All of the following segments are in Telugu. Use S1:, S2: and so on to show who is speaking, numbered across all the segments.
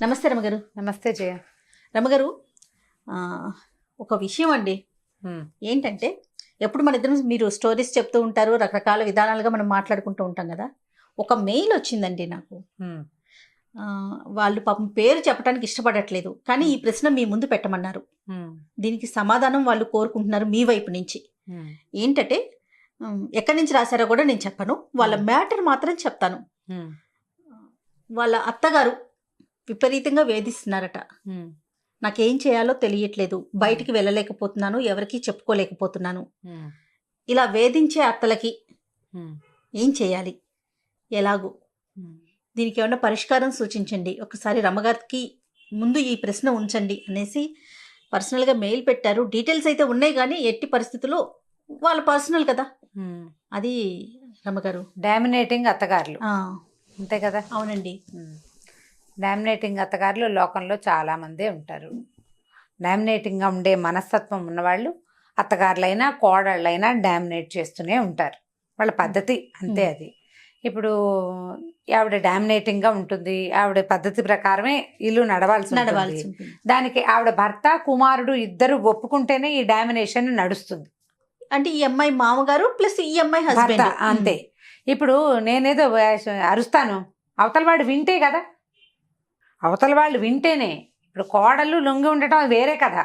S1: నమస్తే రమగారు.
S2: నమస్తే జయ.
S1: రమగారు, ఒక విషయం అండి. ఏంటంటే ఎప్పుడు మన ఇద్దరం మీరు స్టోరీస్ చెప్తూ ఉంటారు, రకరకాల విధానాలుగా మనం మాట్లాడుకుంటూ ఉంటాం కదా. ఒక మెయిల్ వచ్చిందండి నాకు. వాళ్ళు పాపం పేరు చెప్పడానికి ఇష్టపడట్లేదు, కానీ ఈ ప్రశ్న మీ ముందు పెట్టమన్నారు. దీనికి సమాధానం వాళ్ళు కోరుకుంటున్నారు మీ వైపు నుంచి. ఏంటంటే ఎక్కడి నుంచి రాశారో కూడా నేను చెప్పను, వాళ్ళ మ్యాటర్ మాత్రం చెప్తాను. వాళ్ళ అత్తగారు విపరీతంగా వేధిస్తున్నారట. నాకేం చేయాలో తెలియట్లేదు, బయటికి వెళ్ళలేకపోతున్నాను, ఎవరికి చెప్పుకోలేకపోతున్నాను. ఇలా వేధించే అత్తలకి ఏం చేయాలి, ఎలాగూ దీనికి ఏమన్నా పరిష్కారం సూచించండి, ఒకసారి రమ్మగారికి ముందు ఈ ప్రశ్న ఉంచండి అనేసి పర్సనల్గా మెయిల్ పెట్టారు. డీటెయిల్స్ అయితే ఉన్నాయి, కానీ ఎట్టి పరిస్థితుల్లో వాళ్ళ పర్సనల్ కదా అది. రమ్మగారు,
S2: డామినేటింగ్ అత్తగారులు అంతే కదా?
S1: అవునండి.
S2: డామినేటింగ్ అత్తగారులు లోకంలో చాలామందే ఉంటారు. డామినేటింగ్గా ఉండే మనస్తత్వం ఉన్నవాళ్ళు అత్తగారులైనా కోడళ్ళైనా డామినేట్ చేస్తూనే ఉంటారు. వాళ్ళ పద్ధతి అంతే అది. ఇప్పుడు ఆవిడ డామినేటింగ్గా ఉంటుంది, ఆవిడ పద్ధతి ప్రకారమే ఇల్లు నడవాల్సి ఉంటుంది. దానికి ఆవిడ భర్త కుమారుడు ఇద్దరు ఒప్పుకుంటేనే ఈ డామినేషన్ నడుస్తుంది.
S1: అంటే ఈ అమ్మాయి మామగారు ప్లస్ ఈ అమ్మాయి హస్బెండ్
S2: అంతే. ఇప్పుడు నేనేదో అరుస్తాను, అవతల వాడు వింటే కదా, అవతల వాళ్ళు వింటేనే. ఇప్పుడు కోడళ్ళు లొంగి ఉండటం వేరే కదా.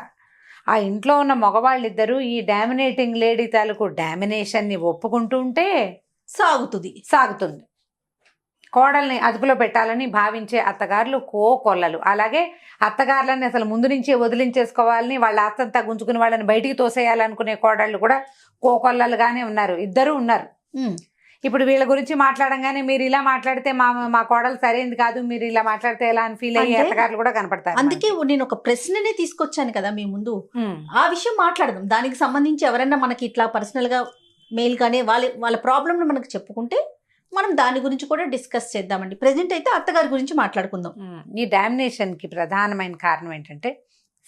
S2: ఆ ఇంట్లో ఉన్న మగవాళ్ళిద్దరూ ఈ డామినేటింగ్ లేడీ తాలూకు డామినేషన్ని ఒప్పుకుంటూ ఉంటే సాగుతుంది. కోడల్ని అదుపులో పెట్టాలని భావించే అత్తగారులు కోకొల్లలు. అలాగే అత్తగారులని అసలు ముందు నుంచే వదిలించేసుకోవాలని, వాళ్ళ ఆస్తంతా గుంజుకుని వాళ్ళని బయటికి తోసేయాలనుకునే కోడళ్ళు కూడా కోకొల్లలుగానే ఉన్నారు, ఇద్దరు ఉన్నారు. ఇప్పుడు వీళ్ళ గురించి మాట్లాడంగానే మీరు ఇలా మాట్లాడితే మా కోడలు సరైనది కాదు, మీరు ఇలా మాట్లాడితే ఎలా అని ఫీల్ అయ్యే అత్తగారులు కూడా కనపడతారు.
S1: అందుకే నేను ఒక ప్రశ్ననే తీసుకొచ్చాను కదా మీ ముందు, ఆ విషయం మాట్లాడదాం. దానికి సంబంధించి ఎవరైనా మనకి ఇట్లా పర్సనల్గా మెయిల్ కానీ వాళ్ళ ప్రాబ్లమ్ని మనకు చెప్పుకుంటే మనం దాని గురించి కూడా డిస్కస్ చేద్దామండి. ప్రెజెంట్ అయితే అత్తగారి గురించి మాట్లాడుకుందాం.
S2: ఈ డామినేషన్కి ప్రధానమైన కారణం ఏంటంటే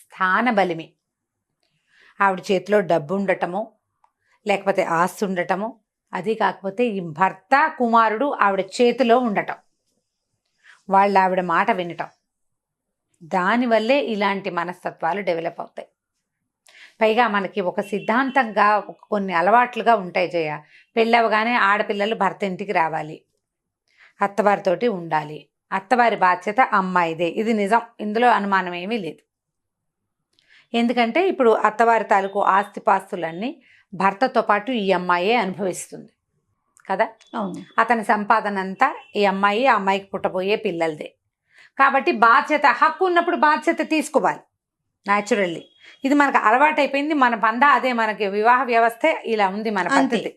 S2: స్థాన బలిమి. ఆవిడ చేతిలో డబ్బు ఉండటము, లేకపోతే ఆస్తి ఉండటము, అది కాకపోతే ఈ భర్త కుమారుడు ఆవిడ చేతిలో ఉండటం, వాళ్ళు ఆవిడ మాట వినటం, దానివల్లే ఇలాంటి మనస్తత్వాలు డెవలప్ అవుతాయి. పైగా మనకి ఒక సిద్ధాంతంగా కొన్ని అలవాట్లుగా ఉంటాయి జయ. పెళ్ళవగానే ఆడపిల్లలు భర్త ఇంటికి రావాలి, అత్తవారితోటి ఉండాలి, అత్తవారి బాధ్యత అమ్మాయిదే. ఇది నిజం, ఇందులో అనుమానం ఏమీ లేదు. ఎందుకంటే ఇప్పుడు అత్తవారి తాలూకు ఆస్తిపాస్తులన్నీ భర్తతో పాటు ఈ అమ్మాయే అనుభవిస్తుంది కదా. అతని సంపాదన అంతా ఈ అమ్మాయి, ఆ అమ్మాయికి పుట్టబోయే పిల్లలదే. కాబట్టి బాధ్యత, హక్కు ఉన్నప్పుడు బాధ్యత తీసుకోవాలి న్యాచురల్లీ. ఇది మనకు అలవాటైపోయింది, మన పందా అదే, మనకి వివాహ వ్యవస్థ ఇలా ఉంది, మన పద్ధతి.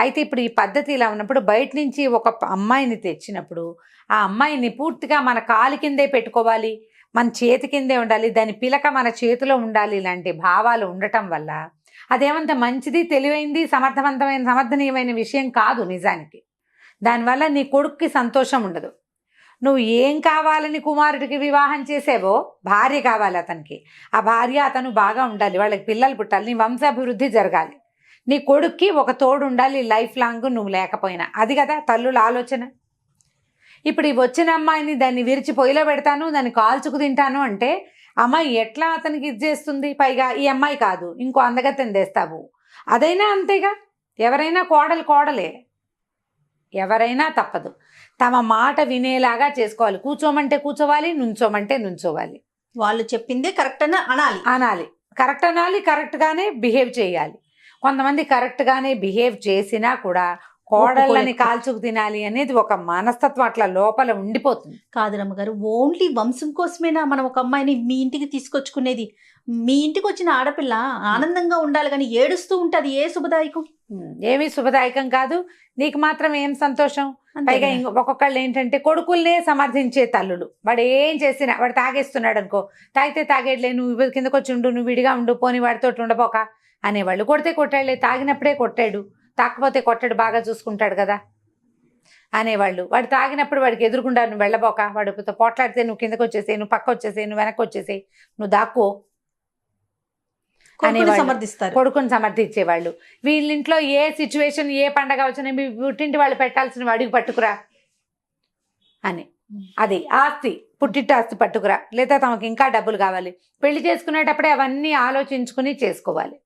S2: అయితే ఇప్పుడు ఈ పద్ధతి ఇలా ఉన్నప్పుడు బయట నుంచి ఒక అమ్మాయిని తెచ్చినప్పుడు ఆ అమ్మాయిని పూర్తిగా మన కాలు కిందే పెట్టుకోవాలి, మన చేతి కిందే ఉండాలి, దాని పిలక మన చేతిలో ఉండాలి, ఇలాంటి భావాలు ఉండటం వల్ల అదేమంత మంచిది, తెలివైంది, సమర్థనీయమైన విషయం కాదు నిజానికి. దానివల్ల నీ కొడుక్కి సంతోషం ఉండదు. నువ్వు ఏం కావాలని కుమారుడికి వివాహం చేసేవో, భార్య కావాలి అతనికి, ఆ భార్య అతను బాగా ఉండాలి, వాళ్ళకి పిల్లలు పుట్టాలి, నీ వంశాభివృద్ధి జరగాలి, నీ కొడుక్కి ఒక తోడు ఉండాలి లైఫ్ లాంగ్ నువ్వు లేకపోయినా. అది కదా తల్లుల ఆలోచన. ఇప్పుడు ఈ వచ్చిన అమ్మాయిని దాన్ని విరిచి పొయ్యిలో పెడతాను, దాన్ని కాల్చుకు తింటాను అంటే అమ్మాయి ఎట్లా అతనికి ఇది చేస్తుంది? పైగా ఈ అమ్మాయి కాదు, ఇంకో అందగత్తెని తెస్తావు, అదైనా అంతేగా. ఎవరైనా కోడలే, ఎవరైనా తప్పదు, తమ మాట వినేలాగా చేసుకోవాలి. కూర్చోమంటే కూర్చోవాలి, నుంచోమంటే నుంచోవాలి.
S1: వాళ్ళు చెప్పిందే కరెక్ట్ అని
S2: అనాలి, కరెక్ట్ అనాలి, కరెక్ట్గానే బిహేవ్ చేయాలి. కొంతమంది కరెక్ట్గానే బిహేవ్ చేసినా కూడా కోడళ్ళని కాల్చుకు తినాలి అనేది ఒక మనస్తత్వం అట్లా లోపల ఉండిపోతుంది.
S1: కాదు రమ్మగారు, ఓన్లీ వంశం కోసమేనా మనం ఒక అమ్మాయిని మీ ఇంటికి తీసుకొచ్చుకునేది? మీ ఇంటికి వచ్చిన ఆడపిల్ల ఆనందంగా ఉండాలి, కానీ ఏడుస్తూ ఉంటుంది, ఏ శుభదాయకం?
S2: ఏమీ శుభదాయకం కాదు. నీకు మాత్రం ఏం సంతోషం? పైగా ఒక్కొక్కళ్ళు ఏంటంటే కొడుకుల్నే సమర్థించే తల్లులు. వాడు ఏం చేసినా, వాడు తాగేస్తున్నాడు అనుకో, తాగితే తాగేట్లే, నువ్వు కిందకు వచ్చి ఉండు, నువ్వు విడిగా ఉండు, పోని వాడితో ఉండబోక అనేవాళ్ళు. కొడితే కొట్టాడులే, తాగినప్పుడే కొట్టాడు, తాకపోతే కొట్టాడు, బాగా చూసుకుంటాడు కదా అనేవాళ్ళు. వాడు తాగినప్పుడు వాడికి ఎదురుకుండా నువ్వు వెళ్ళబోక, వాడు పోట్లాడితే నువ్వు కిందకు వచ్చేసే, నువ్వు పక్క వచ్చేసే, నువ్వు వెనక్కి వచ్చేసే, నువ్వు దాక్కో
S1: సమర్థిస్తారు.
S2: కొడుకుని సమర్థించేవాళ్ళు. వీళ్ళింట్లో ఏ సిచ్యువేషన్, ఏ పండగ వచ్చినా మీ పుట్టింటి వాళ్ళు పెట్టాల్సిన అడుగు పట్టుకురా అని. అది ఆస్తి, పుట్టింటి ఆస్తి పట్టుకురా, లేదా తమకు ఇంకా డబ్బులు కావాలి. పెళ్లి చేసుకునేటప్పుడే అవన్నీ ఆలోచించుకుని చేసుకోవాలి.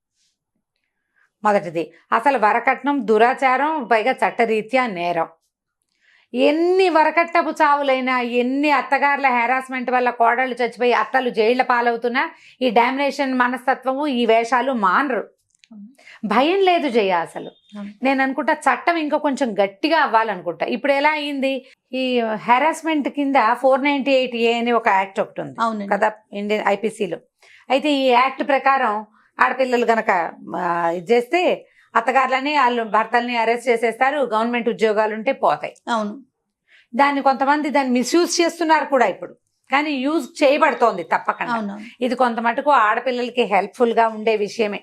S2: మొదటిది అసలు వరకట్నం దురాచారం, పైగా చట్టరీత్యా నేరం. ఎన్ని వరకట్నపు చావులైనా, ఎన్ని అత్తగారుల హెరాస్మెంట్ వల్ల కోడళ్ళు చచ్చిపోయి అత్తలు జైళ్ల పాలవుతున్నా ఈ డామినేషన్ మనస్తత్వము, ఈ వేషాలు మానరు. భయం లేదు జయ. అసలు నేను అనుకుంటా చట్టం ఇంకా కొంచెం గట్టిగా అవ్వాలనుకుంటా. ఇప్పుడు ఎలా అయింది, ఈ హెరాస్మెంట్ కింద 498A అని ఒక యాక్ట్ ఒకటి ఉంది కదా ఇండియన్ ఐపీసీలో. అయితే ఈ యాక్ట్ ప్రకారం ఆడపిల్లలు గనక ఇది చేస్తే అత్తగారులని వాళ్ళు భర్తల్ని అరెస్ట్ చేసేస్తారు, గవర్నమెంట్ ఉద్యోగాలు ఉంటే పోతాయి.
S1: అవును.
S2: దాన్ని కొంతమంది దాన్ని మిస్యూజ్ చేస్తున్నారు కూడా ఇప్పుడు, కానీ యూజ్ చేయబడుతోంది తప్పకుండా. ఇది కొంత మటుకు ఆడపిల్లలకి హెల్ప్ఫుల్ గా ఉండే విషయమే.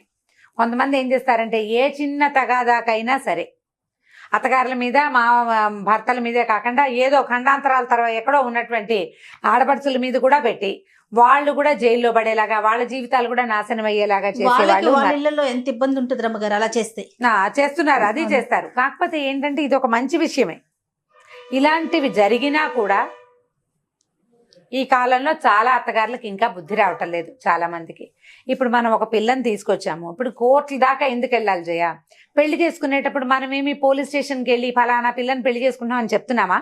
S2: కొంతమంది ఏం చేస్తారంటే ఏ చిన్న తగాదాకైనా సరే అత్తగారుల మీద మా భర్తల మీదే కాకుండా ఏదో ఖండాంతరాల తర్వాత ఎక్కడో ఉన్నటువంటి ఆడపడుచుల మీద కూడా పెట్టి వాళ్ళు కూడా జైల్లో పడేలాగా, వాళ్ళ జీవితాలు కూడా నాశనం అయ్యేలాగా
S1: చేసేవాళ్ళు. ఎంత ఇబ్బంది ఉంటుంది రమ్మగారు అలా చేస్తే.
S2: చేస్తున్నారు, అది చేస్తారు. కాకపోతే ఏంటంటే ఇది ఒక మంచి విషయమే. ఇలాంటివి జరిగినా కూడా ఈ కాలంలో చాలా అత్తగారులకు ఇంకా బుద్ధి రావటం లేదు చాలా మందికి. ఇప్పుడు మనం ఒక పిల్లని తీసుకొచ్చాము, ఇప్పుడు కోర్టుల దాకా ఎందుకు వెళ్ళాలి జయ? పెళ్లి చేసుకునేటప్పుడు మనమేమి పోలీస్ స్టేషన్కి వెళ్ళి ఫలానా పిల్లని పెళ్లి చేసుకుంటాం అని చెప్తున్నామా?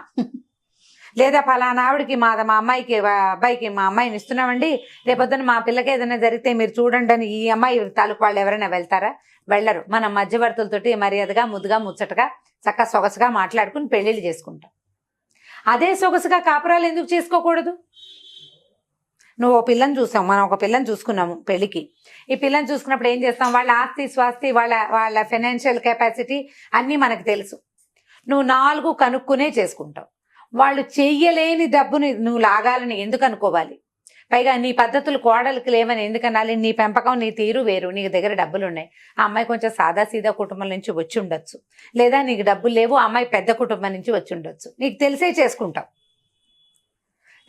S2: లేదా ఫలానా ఆవిడకి మా అమ్మాయికి అబ్బాయికి మా అమ్మాయిని ఇస్తున్నామండి, రేపొద్దున మా పిల్లకి ఏదైనా జరిగితే మీరు చూడండి అని ఈ అమ్మాయి తాలూకు వాళ్ళు ఎవరైనా వెళ్తారా? వెళ్ళరు. మనం మధ్యవర్తులతోటి మర్యాదగా, ముద్దుగా, ముచ్చటగా, చక్కగా సొగసుగా మాట్లాడుకుని పెళ్లిళ్ళు చేసుకుంటాం. అదే సొగసుగా కాపురాలు ఎందుకు చేసుకోకూడదు? నువ్వు ఓ పిల్లని చూసావు, మనం ఒక పిల్లని చూసుకున్నాము పెళ్లికి. ఈ పిల్లని చూసుకున్నప్పుడు ఏం చేస్తాం? వాళ్ళ ఆస్తి స్వాస్తి, వాళ్ళ ఫైనాన్షియల్ కెపాసిటీ అన్నీ మనకు తెలుసు. నువ్వు 4 కనుక్కునే చేసుకుంటావు. వాళ్ళు చెయ్యలేని డబ్బుని నువ్వు లాగాలని ఎందుకు అనుకోవాలి? పైగా నీ పద్ధతులు కోడలికి లేవని ఎందుకనాలి? నీ పెంపకం, నీ తీరు వేరు. నీకు దగ్గర డబ్బులు ఉన్నాయి. ఆ అమ్మాయి కొంచెం సాదాసీదా కుటుంబం నుంచి వచ్చి ఉండొచ్చు, లేదా నీకు డబ్బులు లేవు, ఆ అమ్మాయి పెద్ద కుటుంబం నుంచి వచ్చి ఉండొచ్చు. నీకు తెలిసే చేసుకుంటావు.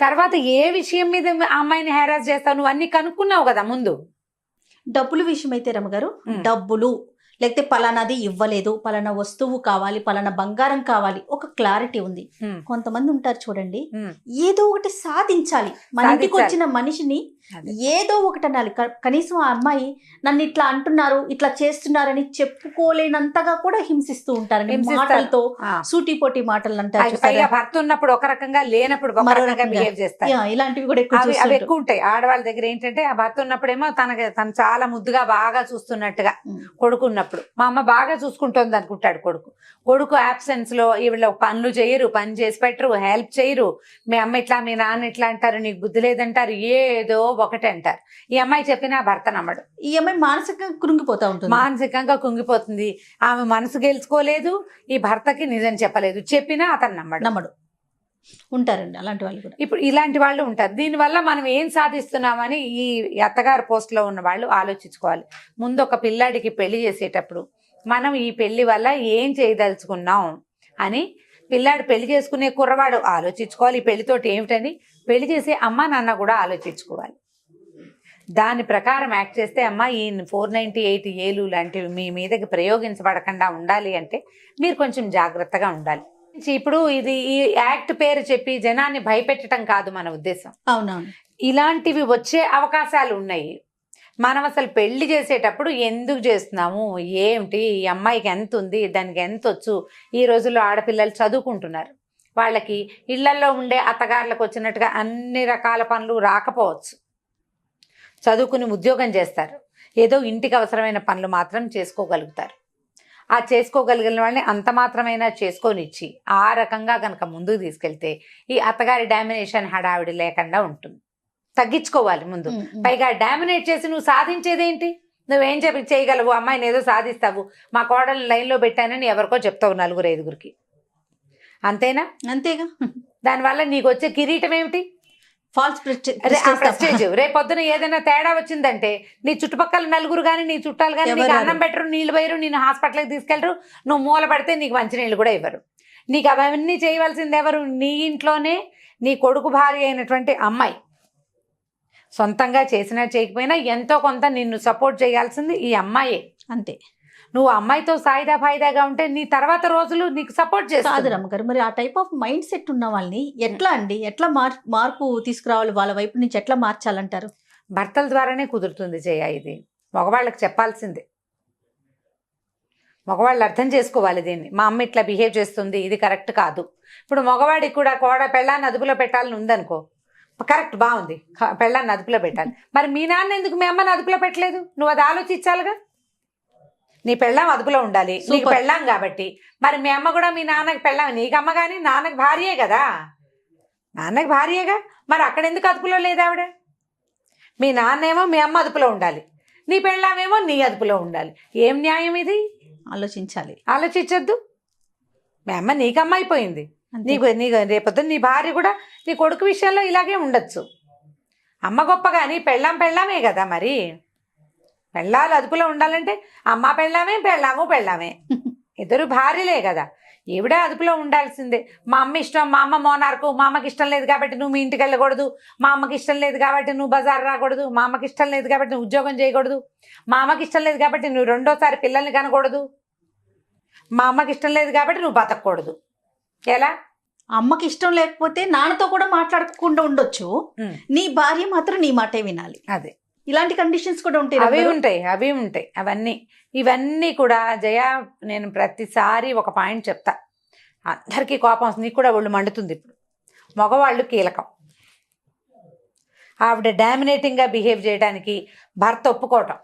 S2: తర్వాత ఏ విషయం మీద ఆ అమ్మాయిని హెరాస్ చేస్తావు? నువ్వు అన్ని కనుక్కున్నావు కదా ముందు.
S1: డబ్బులు విషయం అయితే రమ్మగారు, డబ్బులు లేకపోతే పలానాది ఇవ్వలేదు, పలానా వస్తువు కావాలి, పలానా బంగారం కావాలి, ఒక క్లారిటీ ఉంది. కొంతమంది ఉంటారు చూడండి, ఏదో ఒకటి సాధించాలి. మన ఇంటికి వచ్చిన మనిషిని ఏదో ఒకటి అనాలి. కనీసం ఆ అమ్మాయి నన్ను ఇట్లా అంటున్నారు, ఇట్లా చేస్తున్నారని చెప్పుకోలేనంతగా కూడా హింసిస్తూ ఉంటారు మాటలతో, సూటిపోటి మాటలు అంటారు.
S2: భర్త ఉన్నప్పుడు ఒక రకంగా, లేనప్పుడు మరో రకంగా బిహేవ్ చేస్తారు.
S1: ఇలాంటివి కూడా
S2: ఎక్కువ ఉంటాయి ఆడవాళ్ళ దగ్గర. ఏంటంటే ఆ భర్త ఉన్నప్పుడేమో తను చాలా ముద్దుగా బాగా చూస్తున్నట్టుగా, కొడుకున్నప్పుడు మా అమ్మ బాగా చూసుకుంటోంది అనుకుంటాడు కొడుకు అబ్సెన్స్ లో ఈవిడ పనులు చేయరు, పని చేసి పెట్టరు, హెల్ప్ చేయరు. మీ అమ్మ ఇట్లా, మీ నాన్న ఇట్లా అంటారు, నీకు బుద్ధి లేదంటారు, ఏదో ఒకటి అంటారు. ఈ అమ్మాయి చెప్పినా భర్త నమ్మడు.
S1: ఈ అమ్మాయి మానసికంగా కృంగిపోతా ఉంటుంది.
S2: మానసికంగా కుంగిపోతుంది. ఆమె మనసు గెలుచుకోలేదు, ఈ భర్తకి నిజం చెప్పలేదు, చెప్పినా అతను నమ్మడు.
S1: ఉంటారండి అలాంటి వాళ్ళు కూడా.
S2: ఇప్పుడు ఇలాంటి వాళ్ళు ఉంటారు. దీనివల్ల మనం ఏం సాధిస్తున్నామని ఈ అత్తగారు పోస్ట్ లో ఉన్న వాళ్ళు ఆలోచించుకోవాలి. ముందు ఒక పిల్లాడికి పెళ్లి చేసేటప్పుడు మనం ఈ పెళ్లి వల్ల ఏం చేయదలుచుకున్నాం అని పిల్లాడు పెళ్లి చేసుకునే కుర్రవాడు ఆలోచించుకోవాలి. ఈ పెళ్లితోటి ఏమిటని పెళ్లి చేసే అమ్మ నాన్న కూడా ఆలోచించుకోవాలి. దాని ప్రకారం యాక్ట్ చేస్తే అమ్మ ఈ 498A లాంటివి మీ మీదకి ప్రయోగించబడకుండా ఉండాలి అంటే మీరు కొంచెం జాగ్రత్తగా ఉండాలి. ఇప్పుడు ఇది ఈ యాక్ట్ పేరు చెప్పి జనాన్ని భయపెట్టడం కాదు మన ఉద్దేశం.
S1: అవునవును,
S2: ఇలాంటివి వచ్చే అవకాశాలు ఉన్నాయి. మనం అసలు పెళ్లి చేసేటప్పుడు ఎందుకు చేస్తున్నాము, ఏమిటి, ఈ అమ్మాయికి ఎంత ఉంది, దానికి ఎంత వచ్చు. ఈ రోజుల్లో ఆడపిల్లలు చదువుకుంటున్నారు, వాళ్ళకి ఇళ్లలో ఉండే అత్తగారులకు వచ్చినట్టుగా అన్ని రకాల పనులు రాకపోవచ్చు. చదువుకుని ఉద్యోగం చేస్తారు, ఏదో ఇంటికి అవసరమైన పనులు మాత్రం చేసుకోగలుగుతారు. ఆ చేసుకోగలిగిన వాళ్ళని అంత మాత్రమైనా చేసుకొనిచ్చి ఆ రకంగా కనుక ముందుకు తీసుకెళ్తే ఈ అత్తగారి డామినేషన్ హడావిడి లేకుండా ఉంటుంది. తగ్గించుకోవాలి ముందు. పైగా డామినేట్ చేసి నువ్వు సాధించేదేంటి? నువ్వేం చేయగలవు? అమ్మాయిని ఏదో సాధిస్తావు, మా కోడలు లైన్లో పెట్టానని ఎవరికో చెప్తావు 4-5 అంతేనా?
S1: అంతేగా.
S2: దానివల్ల నీకు వచ్చే కిరీటం ఏమిటి?
S1: False
S2: prestige. రేపొద్దున ఏదైనా తేడా వచ్చిందంటే నీ చుట్టుపక్కల నలుగురు కానీ, నీ చుట్టాలు కానీ నీకు అన్నం పెట్టరు, నీళ్ళు పోయరు, నేను హాస్పిటల్కి తీసుకెళ్ళరు, నువ్వు మూల పడితే నీకు మంచినీళ్ళు కూడా ఇవ్వరు. నీకు అవన్నీ చేయవలసింది ఎవరు? నీ ఇంట్లోనే నీ కొడుకు భార్య అయినటువంటి అమ్మాయి. సొంతంగా చేసినా చేయకపోయినా ఎంతో కొంత నిన్ను సపోర్ట్ చేయాల్సింది ఈ అమ్మాయే.
S1: అంతే.
S2: నువ్వు అమ్మాయితో సాయిదా ఫాయిదాగా ఉంటే నీ తర్వాత రోజులు నీకు సపోర్ట్
S1: కాదు
S2: చేస్తుంది.
S1: రమ్మగారు, మరి ఆ టైప్ ఆఫ్ మైండ్ సెట్ ఉన్న వాళ్ళని ఎట్లా అండి, ఎట్లా మార్పు తీసుకురావాలి, వాళ్ళ వైపు నుంచి ఎట్లా మార్చాలంటారు?
S2: భర్తల ద్వారానే కుదురుతుంది జయ. ఇది మగవాళ్ళకి చెప్పాల్సిందే. మగవాళ్ళు అర్థం చేసుకోవాలి దీన్ని. మా అమ్మ ఇట్లా బిహేవ్ చేస్తుంది, ఇది కరెక్ట్ కాదు. ఇప్పుడు మగవాడికి కూడా పెళ్ళాన్ని అదుపులో పెట్టాలని ఉందనుకో, కరెక్ట్, బాగుంది, పెళ్ళాన్ని అదుపులో పెట్టాలి. మరి మీ నాన్న ఎందుకు మీ అమ్మని అదుపులో పెట్టలేదు? నువ్వు అది ఆలోచించాలిగా. నీ పెళ్ళాం అదుపులో ఉండాలి, నీకు పెళ్ళాం కాబట్టి. మరి మీ అమ్మ కూడా మీ నాన్నకి పెళ్ళాం, నీకు అమ్మ కానీ నాన్నకి భార్యే కదా, నాన్నకి భార్యేగా. మరి అక్కడ ఎందుకు అదుపులో లేదు ఆవిడ? మీ నాన్నేమో మీ అమ్మ అదుపులో ఉండాలి, నీ పెళ్ళామేమో నీ అదుపులో ఉండాలి. ఏం న్యాయం ఇది?
S1: ఆలోచించాలి.
S2: ఆలోచించద్దు. మీ అమ్మ నీకమ్మ అయిపోయింది, నీకు రేపొద్దు నీ భార్య కూడా నీ కొడుకు విషయంలో ఇలాగే ఉండొచ్చు. అమ్మ గొప్ప కానీ పెళ్ళామే కదా. మరి పెళ్ళాలు అదుపులో ఉండాలంటే అమ్మ పెళ్ళామే, పెళ్ళామే ఇద్దరు భార్యలే కదా. ఈవిడ అదుపులో ఉండాల్సిందే. మా అమ్మ ఇష్టం, మా అమ్మ మోనార్కు, మా అమ్మకి ఇష్టం లేదు కాబట్టి నువ్వు మీ ఇంటికి వెళ్ళకూడదు, మా అమ్మకి ఇష్టం లేదు కాబట్టి నువ్వు బజార్ రాకూడదు, మా అమ్మకి ఇష్టం లేదు కాబట్టి నువ్వు ఉద్యోగం చేయకూడదు, మా అమ్మకి ఇష్టం లేదు కాబట్టి నువ్వు రెండోసారి పిల్లల్ని కనకూడదు, మా అమ్మకి ఇష్టం లేదు కాబట్టి నువ్వు బతకూడదు. ఎలా?
S1: అమ్మకి ఇష్టం లేకపోతే నాన్నతో కూడా మాట్లాడకుండా ఉండొచ్చు, నీ భార్య మాత్రం నీ మాటే వినాలి.
S2: అదే,
S1: ఇలాంటి కండిషన్స్ కూడా ఉంటాయి.
S2: అవి ఉంటాయి. ఇవన్నీ కూడా జయ, నేను ప్రతిసారి ఒక పాయింట్ చెప్తా. అందరికీ కోపం వస్తుంది, నీకు కూడా ఒళ్ళు మండుతుంది. ఇప్పుడు మగవాళ్ళు కీలకం. ఆవిడ డామినేటింగ్గా బిహేవ్ చేయడానికి భర్త ఒప్పుకోవటం,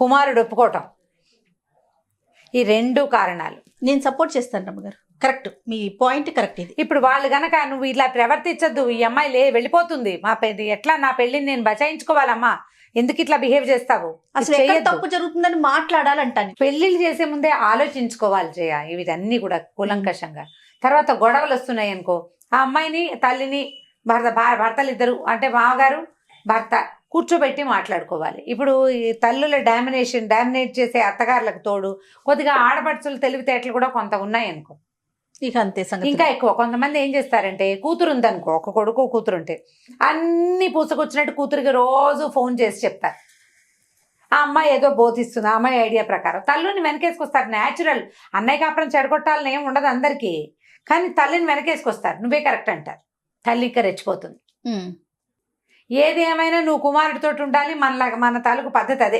S2: కుమారుడు ఒప్పుకోవటం, ఈ రెండు కారణాలు.
S1: నేను సపోర్ట్ చేస్తాను రమ్మగారు, కరెక్ట్, మీ పాయింట్ కరెక్ట్. ఇది
S2: ఇప్పుడు వాళ్ళు గనక నువ్వు ఇలా ప్రవర్తించద్దు, ఈ అమ్మాయి వెళ్ళిపోతుంది, ఎట్లా నా పెళ్ళిని నేను బచాయించుకోవాలమ్మా, ఎందుకు ఇట్లా బిహేవ్ చేస్తావు,
S1: అసలు ఎక్కడ తప్పు జరుగుతుందని మాట్లాడాలంటాను.
S2: పెళ్ళిళ్ళు చేసే ముందే ఆలోచించుకోవాలి జయ, ఇవన్నీ కూడా కూలంకషంగా. తర్వాత గొడవలు వస్తున్నాయి అనుకో, ఆ అమ్మాయిని తల్లిని భర్తలు ఇద్దరు అంటే మామగారు భర్త కూర్చోబెట్టి మాట్లాడుకోవాలి. ఇప్పుడు ఈ తల్లుల డామినేట్ చేసే అత్తగారులకు తోడు కొద్దిగా ఆడపడుచులు తెలివితేటలు కూడా కొంత ఉన్నాయి అనుకో,
S1: ఇక అంతే సంగతి.
S2: ఇంకా ఎక్కువ కొంతమంది ఏం చేస్తారంటే, కూతురు ఉందనుకో, ఒక కొడుకు కూతురు ఉంటే అన్ని పూసకొచ్చినట్టు కూతురికి రోజు ఫోన్ చేసి చెప్తారు. ఆ అమ్మాయి ఏదో బోధిస్తుంది, ఆ అమ్మాయి ఐడియా ప్రకారం తల్లిని వెనకేసుకొస్తారు. న్యాచురల్, అన్నయ్య కాపురం చెడగొట్టాలని ఏం ఉండదు అందరికీ, కానీ తల్లిని వెనకేసుకొస్తారు. నువ్వే కరెక్ట్ అంటారు. తల్లి ఇంకా రెచ్చిపోతుంది. ఏది ఏమైనా నువ్వు కుమారుడితో ఉండాలి, మన తాలూకు పద్ధతి అదే.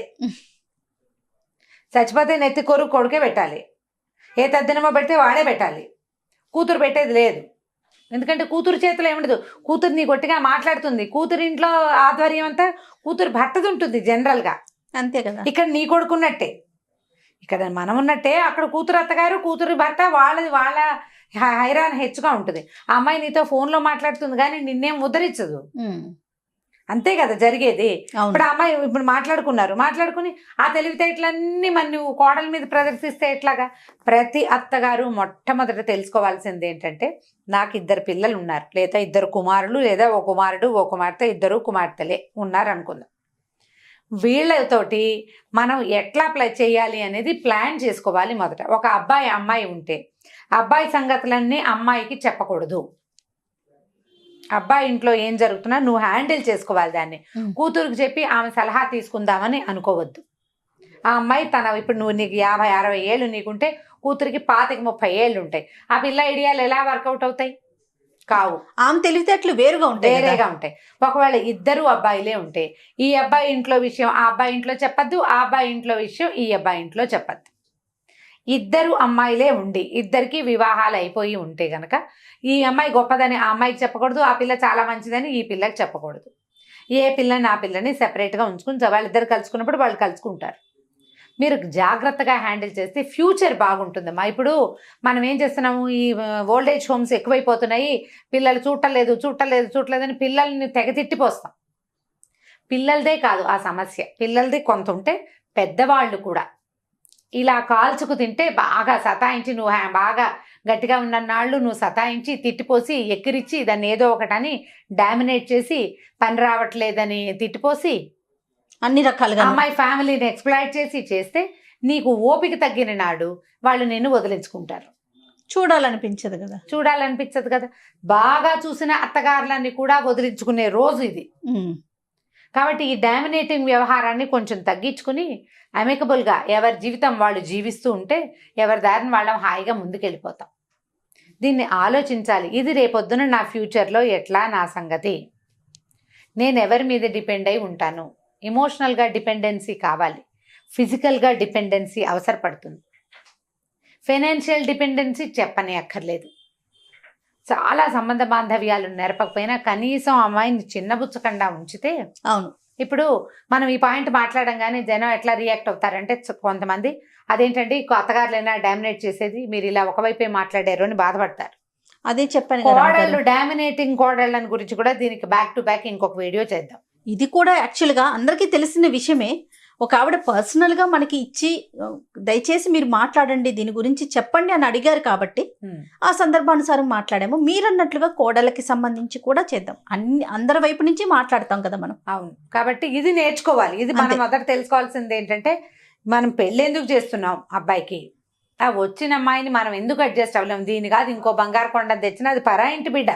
S2: చచ్చిపోతే నెత్తి కొడుకే పెట్టాలి, ఏ తద్దినమో పెడితే వాడే పెట్టాలి, కూతురు పెట్టేది లేదు. ఎందుకంటే కూతురు చేతిలో ఏముండదు, కూతురు నీ గట్టిగా మాట్లాడుతుంది, కూతురు ఇంట్లో ఆధ్వర్యం అంతా కూతురు భర్తది ఉంటుంది జనరల్గా, అంతే కదా. ఇక్కడ నీ కొడుకున్నట్టే, ఇక్కడ మనం ఉన్నట్టే అక్కడ కూతురు అత్తగారు కూతురు భర్త వాళ్ళ హైరాన్ హెచ్చుగా ఉంటుంది. ఆ అమ్మాయి నీతో ఫోన్లో మాట్లాడుతుంది కానీ నిన్నేం ఉద్ధరించదు, అంతే కదా జరిగేది. ఇప్పుడు అమ్మాయి ఇప్పుడు మాట్లాడుకుని ఆ తెలివితేటలన్నీ మన నువ్వు కోడల మీద ప్రదర్శిస్తే ఎట్లాగా? ప్రతి అత్తగారు మొట్టమొదట తెలుసుకోవాల్సింది ఏంటంటే, నాకు 2 పిల్లలు ఉన్నారు, లేదా 2 కుమారులు, లేదా ఓ కుమారుడు ఓ కుమార్తె, 2 కుమార్తెలే ఉన్నారు అనుకుందాం. వీళ్ళతోటి మనం ఎట్లా చేయాలి అనేది ప్లాన్ చేసుకోవాలి మొదట. ఒక అమ్మాయి ఉంటే అబ్బాయి సంగతులన్నీ అమ్మాయికి చెప్పకూడదు. అబ్బాయి ఇంట్లో ఏం జరుగుతున్నా నువ్వు హ్యాండిల్ చేసుకోవాలి దాన్ని. కూతురుకి చెప్పి ఆమె సలహా తీసుకుందామని అనుకోవద్దు. ఆ అమ్మాయి ఇప్పుడు నీకు 50-60 ఏళ్ళు నీకుంటే కూతురికి 25-30 ఏళ్ళు ఉంటాయి. ఆ పిల్ల ఐడియాలు ఎలా వర్కౌట్ అవుతాయి? కావు.
S1: ఆమె తెలివితేటలు వేరేగా
S2: ఉంటాయి. ఒకవేళ 2 అబ్బాయిలే ఉంటే ఈ అబ్బాయి ఇంట్లో విషయం ఆ అబ్బాయి ఇంట్లో చెప్పద్దు, ఆ అబ్బాయి ఇంట్లో విషయం ఈ అబ్బాయి ఇంట్లో చెప్పద్దు. 2 అమ్మాయిలే ఉండి 2కి వివాహాలు అయిపోయి ఉంటే గనక ఈ అమ్మాయి గొప్పదని ఆ అమ్మాయికి చెప్పకూడదు, ఆ పిల్ల చాలా మంచిదని ఈ పిల్లకి చెప్పకూడదు. ఏ పిల్లని ఆ పిల్లని సెపరేట్గా ఉంచుకుని వాళ్ళిద్దరు కలుసుకున్నప్పుడు వాళ్ళు కలుసుకుంటారు. మీరు జాగ్రత్తగా హ్యాండిల్ చేస్తే ఫ్యూచర్ బాగుంటుందమ్మా. ఇప్పుడు మనం ఏం చేస్తున్నాము, ఈ ఓల్డేజ్ హోమ్స్ ఎక్కువైపోతున్నాయి, పిల్లలు చూడలేదని పిల్లల్ని తెగతిట్టిపోస్తాం. పిల్లలదే కాదు ఆ సమస్య, పిల్లలది కొంత ఉంటే పెద్దవాళ్ళు కూడా ఇలా కాల్చుకు తింటే బాగా సతాయించి, నువ్వు బాగా గట్టిగా ఉన్నన్నాళ్ళు నువ్వు సతాయించి తిట్టిపోసి ఎక్కిరిచ్చి దాన్ని ఏదో ఒకటని డామినేట్ చేసి పని రావట్లేదని తిట్టిపోసి
S1: అన్ని రకాలుగా
S2: అమ్మాయి ఫ్యామిలీని ఎక్స్ప్లాయిట్ చేస్తే నీకు ఓపిక తగ్గిన నాడు వాళ్ళు నిన్ను వదిలించుకుంటారు. చూడాలనిపించదు కదా. బాగా చూసిన అత్తగారులన్నీ కూడా వదిలించుకునే రోజు ఇది. కాబట్టి ఈ డామినేటింగ్ వ్యవహారాన్ని కొంచెం తగ్గించుకుని అమికబుల్గా ఎవరి జీవితం వాళ్ళు జీవిస్తూ ఉంటే ఎవరి దారిని వాళ్ళం హాయిగా ముందుకెళ్ళిపోతాం. దీన్ని ఆలోచించాలి. ఇది రేపొద్దున నా ఫ్యూచర్లో ఎట్లా నా సంగతి, నేను ఎవరి మీద డిపెండ్ అయి ఉంటాను. ఎమోషనల్గా డిపెండెన్సీ కావాలి, ఫిజికల్గా డిపెండెన్సీ అవసరపడుతుంది, ఫైనాన్షియల్ డిపెండెన్సీ చెప్పనే అక్కర్లేదు. చాలా సంబంధ బాంధవ్యాలు నెరపకపోయినా కనీసం అమ్మాయిని చిన్నబుచ్చకుండా ఉంచితే.
S1: అవును,
S2: ఇప్పుడు మనం ఈ పాయింట్ మాట్లాడంగానే జనం ఎట్లా రియాక్ట్ అవుతారంటే కొంతమంది అదేంటండి అత్తగారులైనా డామినేట్ చేసేది, మీరు ఇలా ఒకవైపే మాట్లాడారు అని బాధపడతారు.
S1: అదే చెప్పాను కదా
S2: కోడళ్ళు,
S1: అమ్మగారు.
S2: డామినేటింగ్ కోడళ్ళని గురించి కూడా దీనికి బ్యాక్ టు బ్యాక్ ఇంకొక వీడియో చేద్దాం.
S1: ఇది కూడా యాక్చువల్గా అందరికీ తెలిసిన విషయమే. ఒక ఆవిడ పర్సనల్గా మనకి ఇచ్చి దయచేసి మీరు మాట్లాడండి దీని గురించి చెప్పండి అని అడిగారు కాబట్టి ఆ సందర్భానుసారం మాట్లాడాము. మీరన్నట్లుగా కోడళ్ళకి సంబంధించి కూడా చేద్దాం. అందరి వైపు నుంచి మాట్లాడతాం కదా మనం.
S2: అవును, కాబట్టి ఇది నేర్చుకోవాలి. ఇది మనం
S1: అంతే.
S2: మొదట తెలుసుకోవాల్సింది ఏంటంటే మనం పెళ్ళి ఎందుకు చేస్తున్నాం అబ్బాయికి, ఆ వచ్చిన అమ్మాయిని మనం ఎందుకు అడ్జస్ట్ అవ్వలేము. దీని కాదు ఇంకో బంగారు కొండ తెచ్చినా అది పరా ఇంటి బిడ్డ.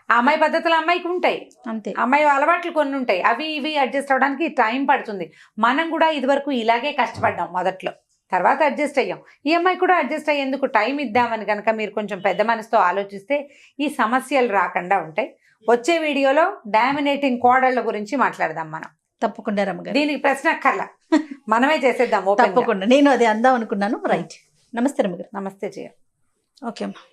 S2: ఆ అమ్మాయి పద్ధతులు అమ్మాయికి ఉంటాయి,
S1: అంతే.
S2: అమ్మాయి అలవాట్లు కొన్ని ఉంటాయి, అవి ఇవి అడ్జస్ట్ అవ్వడానికి టైం పడుతుంది. మనం కూడా ఇదివరకు ఇలాగే కష్టపడ్డాం మొదట్లో, తర్వాత అడ్జస్ట్ అయ్యాం. ఈ అమ్మాయి కూడా అడ్జస్ట్ అయ్యేందుకు టైం ఇద్దామని కనుక మీరు కొంచెం పెద్ద మనసుతో ఆలోచిస్తే ఈ సమస్యలు రాకుండా ఉంటాయి. వచ్చే వీడియోలో డామినేటింగ్ కోడళ్ళ గురించి మాట్లాడదాం మనం.
S1: తప్పకుండా రమ్మగారు,
S2: దీనికి ప్రశ్న అక్కర్లా, మనమే చేసేద్దాం.
S1: తప్పకుండా. నేను అదే అందాం అనుకున్నాను. రైట్. నమస్తే రమ్మగారు.
S2: నమస్తే జయ.
S1: ఓకే అమ్మా.